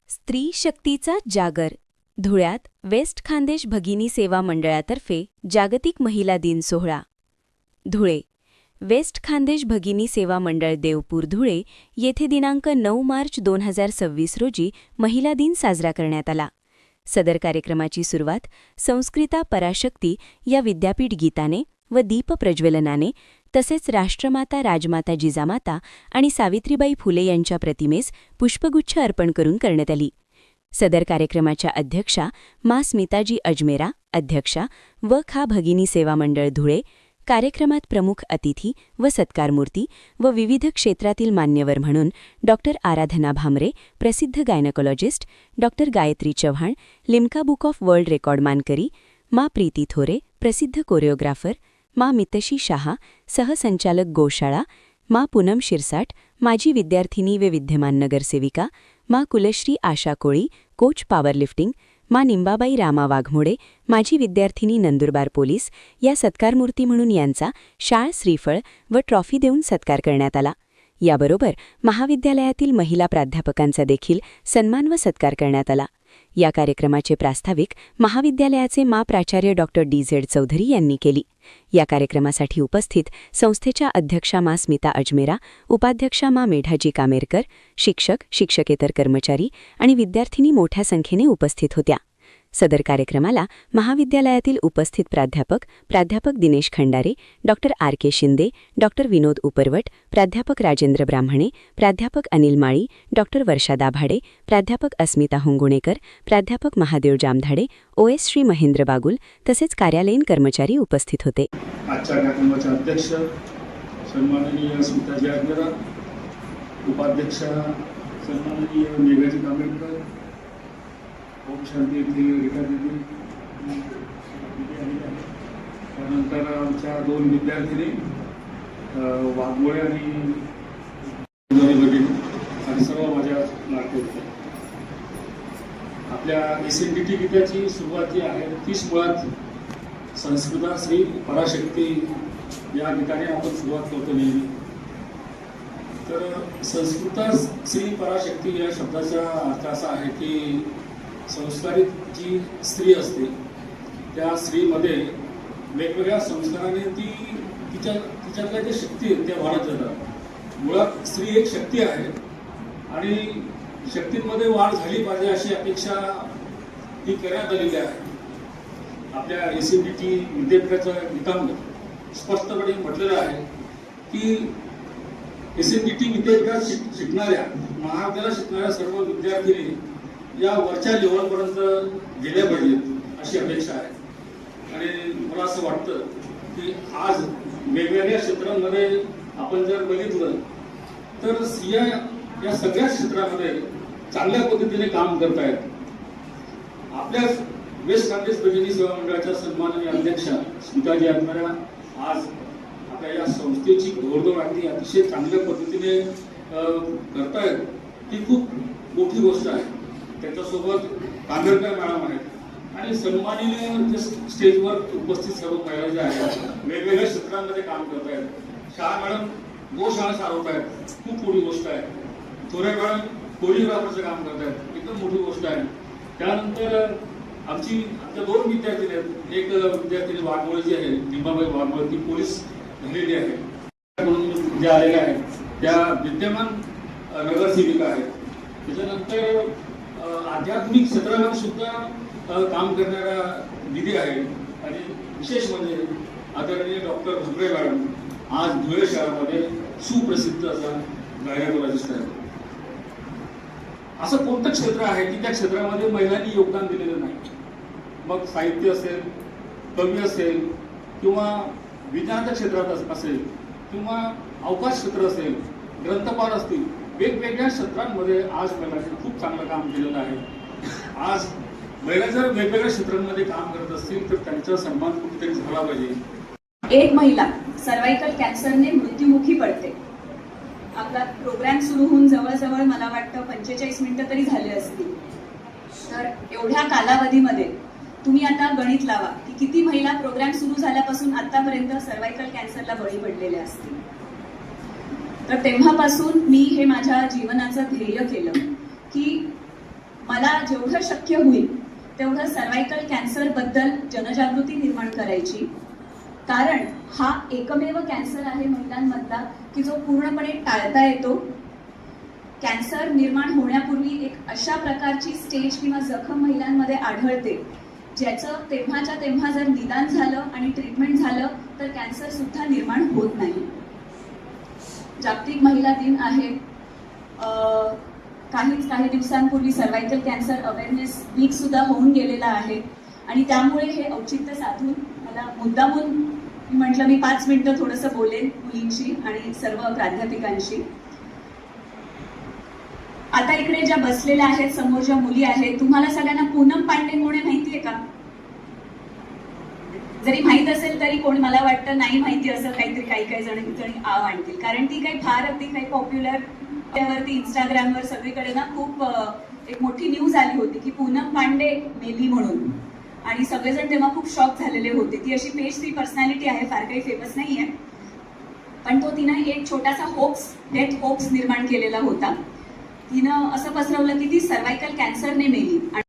स्त्री शक्तीचा जागर. धुळ्यात वेस्ट खानदेश भगिनी सेवा मंडळातर्फे जागतिक महिला दिन सोहळा. धुळे वेस्ट खानदेश भगिनी सेवा मंडळ देवपूर धुळे येथे दिनांक 9 मार्च 2026 रोजी महिला दिन साजरा करण्यात आला. सदर कार्यक्रमाची सुरुवात संस्कृता पराशक्ती या विद्यापीठ गीताने व दीप प्रज्वलनाने तसेच राष्ट्रमाता राजमाता जिजामाता आणि सावित्रीबाई फुले यांच्या प्रतिमेस पुष्पगुच्छ अर्पण करून करण्यात आली. सदर कार्यक्रमाच्या अध्यक्षा मा स्मिताजी अजमेरा, अध्यक्षा व खा भगिनी सेवा मंडळ धुळे. कार्यक्रमात प्रमुख अतिथी व सत्कारमूर्ती व विविध क्षेत्रातील मान्यवर म्हणून डॉक्टर आराधना भामरे, प्रसिद्ध gynaecologist, doctor Gayatri Chavan, Limca book of world record मानकरी, मा प्रीती थोरे, प्रसिद्ध कोरिओग्राफर, मा मितशी शाह, सहसंचालक गोशाळा, मा पूनम शिरसाट, माजी विद्यार्थिनी व विद्यमान नगरसेविका, मा कुलश्री आशा कोळी, कोच पॉवरलिफ्टिंग, मा निंबाबाई रामा वाघमोडे, माजी विद्यार्थिनी नंदुरबार पोलीस या सत्कारमूर्ती म्हणून यांचा शाळ श्रीफळ व ट्रॉफी देऊन सत्कार करण्यात आला. याबरोबर महाविद्यालयातील महिला प्राध्यापकांचा देखील सन्मान व सत्कार करण्यात आला. या कार्यक्रमाचे प्रास्ताविक महाविद्यालयाचे मा प्राचार्य डॉक्टर DZ चौधरी यांनी केली. या कार्यक्रमासाठी उपस्थित संस्थेच्या अध्यक्षा मा स्मिता अजमेरा, उपाध्यक्षा मा मेढाजी कामेरकर, शिक्षक, शिक्षकेतर कर्मचारी आणि विद्यार्थिनी मोठ्या संख्येने उपस्थित होत्या. सदर कार्यक्रमाला महाविद्यालयातील उपस्थित प्राध्यापक Dinesh Khandare, doctor RK Shinde, doctor Vinod Uparwat, प्राध्यापक राजेंद्र ब्राह्मणे, प्राध्यापक अनिल माळी, डॉक्टर वर्षा दाभाडे, प्राध्यापक अस्मिता हुंगुणेकर, प्राध्यापक महादेव जामधाडे, OS श्री महेंद्र बागुल तसेच कार्यालयीन कर्मचारी उपस्थित होते. आजच्या कार्यक्रमाचे अध्यक्ष सन्माननीय स्मिताजी अजमेरा, उपाध्यक्ष सन्माननीय मेघाजी कामेरकर, ओम शांती येथील रीता दिदी, त्यानंतर आमच्या 2 विद्यार्थिनी वाघमोळे आणि आणि सर्व माझ्या नाते होते. आपल्या SNDT गीताची सुरुवात जी आहे तीच मुळात संस्कृता श्री पराशक्ती या ठिकाणी आपण सुरुवात करतो नेहमी. तर संस्कृता श्री पराशक्ती या शब्दाचा अर्थ असा आहे की संस्कारित जी स्त्री असते त्या स्त्रीमध्ये वेगवेगळ्या संस्काराने ती तिच्यातल्या ज्या शक्ती आहेत त्या वाढत जातात. मुळात स्त्री एक शक्ती आहे आणि शक्तींमध्ये वाढ झाली पाहिजे अशी अपेक्षा ही करण्यात आलेली आहे. आपल्या SNDT विद्यापीठाच्या गीतामध्ये स्पष्टपणे म्हटलेलं आहे की SNDT विद्यापीठात शिकणाऱ्या महाविद्यालयात शिकणाऱ्या सर्व विद्यार्थी या वरच्या लेवलपर्यंत गेल्या पाहिजेत अशी अपेक्षा आहे. आणि मला असं वाटतं की आज वेगवेगळ्या क्षेत्रांमध्ये आपण जर बघितलं तर स्त्रिया या सगळ्या क्षेत्रामध्ये चांगल्या पद्धतीने काम करत आहेत. आपल्या वेस्ट खानदेश भगिनी सेवा मंडळाच्या सन्माननीय अध्यक्षा स्मिताजी अजमेरा आज आपल्या या संस्थेची घोडदौड अगदी अतिशय चांगल्या पद्धतीने करतायत. ही खूप मोठी गोष्ट आहे. त्याच्यासोबत कांदळकर मॅडम आहेत आणि सन्माननीय स्टेजवर उपस्थित सर्व महिला ज्या आहेत वेगवेगळ्या क्षेत्रांमध्ये काम करत आहेत. शाळा मॅडम गोशाळा चालवत आहेत, खूप मोठी गोष्ट आहे. थोरे मॅडम कोरिओग्राफरचं काम करत आहेत, एकदम मोठी गोष्ट आहे. त्यानंतर आमच्या 2 विद्यार्थी आहेत. एक विद्यार्थी वाघमोळे जी आहे निंबाबाई वाघमोळे, ती पोलीस झालेली आहे म्हणून ज्या आलेल्या आहेत त्या विद्यमान नगरसेविका आहेत. त्याच्यानंतर आध्यात्मिक क्षेत्रामध्ये सुद्धा काम करणाऱ्या दिदी आहेत आणि विशेष म्हणजे आदरणीय डॉक्टर भुमरे मॅडम आज धुळे शहरामध्ये सुप्रसिद्ध असा गायनेकोलॉजिस्ट आहे. असं कोणतं क्षेत्र आहे की त्या क्षेत्रामध्ये महिलांनी योगदान दिलेलं नाही. मग साहित्य असेल, कवी असेल किंवा विज्ञानाच्या क्षेत्रात असेल किंवा अवकाश क्षेत्र असेल, ग्रंथपाल असतील, वेगवेगळ्या क्षेत्रांमध्ये आज महिलांनी खूप चांगलं काम केलेलं आहे. आज महिला जर वेगवेगळ्या क्षेत्रांमध्ये काम करत असतील तर त्यांचा सन्मान कुठेतरी झाला पाहिजे. एक महिला सर्वायकल कॅन्सरने मृत्युमुखी पडते. आपला प्रोग्राम सुरू होऊन जवळजवळ मला वाटतं 45 मिनिटं तरी झाले असतील. तर एवढ्या कालावधीमध्ये तुम्ही आता गणित लावा की किती महिला प्रोग्राम सुरू झाल्यापासून आतापर्यंत सर्वायकल कॅन्सरला बळी पडलेल्या असतील. तर तेव्हापासून मी हे माझ्या जीवनाचं ध्येय केलं की मला जेवढं शक्य होईल तेवढं सर्वायकल कॅन्सर बद्दल जनजागृती निर्माण करायची, कारण हा एकमेव कॅन्सर आहे महिलांमधला की जो पूर्णपणे टाळता येतो. कॅन्सर निर्माण होण्यापूर्वी एक अशा प्रकारची स्टेज किंवा जखम महिलांमध्ये आढळते ज्याचं तेव्हाच्या तेव्हा जर निदान झालं आणि ट्रीटमेंट झालं तर कॅन्सर सुद्धा निर्माण होत नाही. जागतिक महिला दिन आहे. काही दिवसांपूर्वी सर्वायकल कॅन्सर अवेअरनेस वीक सुद्धा होऊन गेलेला आहे आणि त्यामुळे हे औचित्य साधून मला मुद्दामून म्हटलं मी 5 मिनिटं थोडंसं बोलेन मुलींशी आणि सर्व प्राध्यापिकांशी. आता इकडे ज्या बसलेल्या आहेत, समोर ज्या मुली आहेत, तुम्हाला सगळ्यांना पूनम पांडे मुळे माहितीये का? जरी माहित असेल तरी कोण मला वाटतं नाही माहिती असं काहीतरी काही जणी आव आणतील, कारण ती काही फार अगदी काही पॉप्युलर त्यावरती इंस्टाग्रामवर सगळीकडे ना खूप एक मोठी न्यूज आली होती की पूनम पांडे मेली म्हणून, आणि सगळेजण तेव्हा खूप शॉक झालेले होते. ती अशी पेज 3 पर्सनॅलिटी आहे, फार काही फेमस नाहीये, पण तिनं एक छोटासा डेथ होप्स निर्माण केलेला होता. तिनं असं पसरवलं की ती सर्वायकल कॅन्सरने मेली.